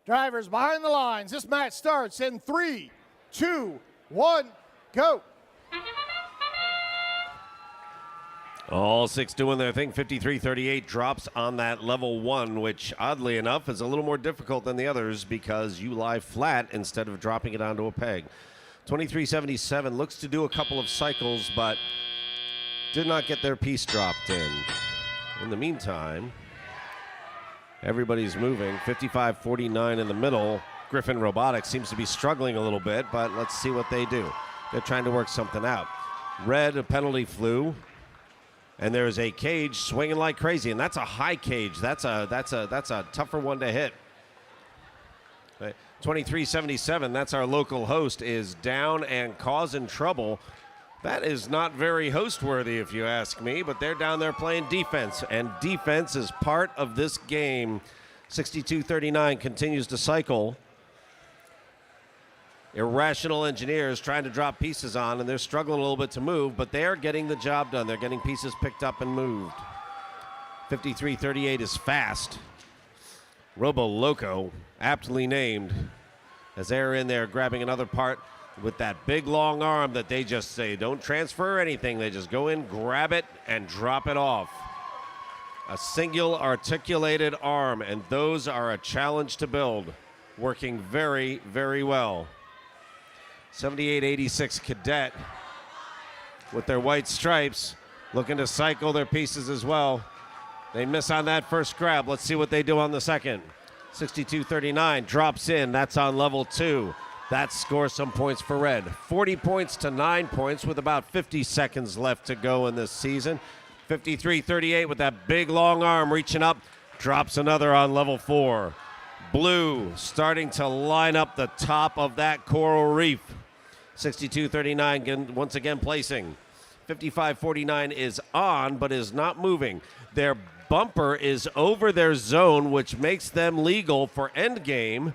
Drivers behind the lines. This match starts in 3, 2, 1, go. All six doing their thing. 53-38 drops on that level one, which oddly enough is a little more difficult than the others because you lie flat instead of dropping it onto a peg. 23-77 looks to do a couple of cycles, but did not get their piece dropped in. In the meantime, everybody's moving. 55-49 in the middle. Griffin Robotics seems to be struggling a little bit, but let's see what they do. They're trying to work something out. Red, a penalty flew. And there's a cage swinging like crazy, and that's a high cage. That's a tougher one to hit. 23-77, that's our local host, is down and causing trouble. That is not very host-worthy, if you ask me, but they're down there playing defense, and defense is part of this game. 62-39 continues to cycle. Irrational engineers trying to drop pieces on, and they're struggling a little bit to move, but they're getting the job done. They're getting pieces picked up and moved. 53-38 is fast. Robo Loco, aptly named, as they're in there grabbing another part with that big long arm that they just say, don't transfer anything. They just go in, grab it, and drop it off. A single articulated arm, and those are a challenge to build. Working very, very well. 78-86 Cadet with their white stripes, looking to cycle their pieces as well. They miss on that first grab. Let's see what they do on the second. 62-39 drops in. That's on level 2. That scores some points for Red. 40 points to 9 points with about 50 seconds left to go in this season. 53-38 with that big long arm reaching up. Drops another on level 4. Blue starting to line up the top of that coral reef. 62-39 once again placing. 55-49 is on but is not moving. Their bumper is over their zone, which makes them legal for endgame.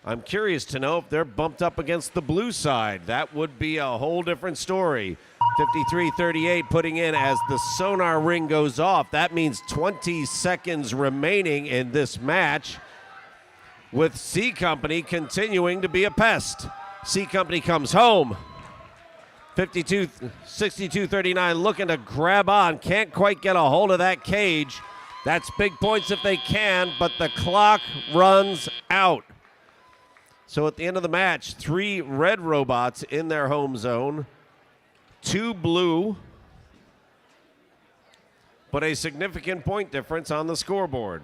I'm curious to know if they're bumped up against the blue side. That would be a whole different story. 53-38 putting in as the sonar ring goes off. That means 20 seconds remaining in this match, with C Company continuing to be a pest. C Company comes home. 62-39 looking to grab on. Can't quite get a hold of that cage. That's big points if they can, but the clock runs out. So at the end of the match, 3 red robots in their home zone, 2 blue, but a significant point difference on the scoreboard.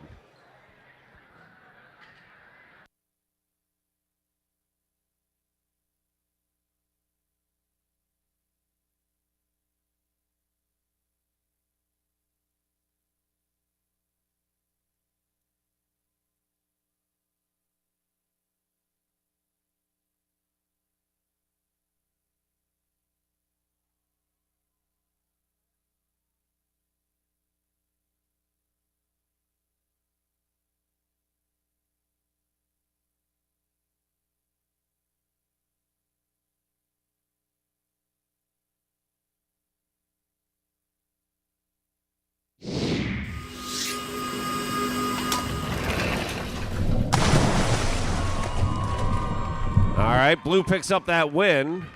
All right, blue picks up that win.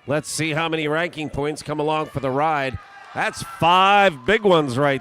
Let's see how many ranking points come along for the ride. That's 5 big ones right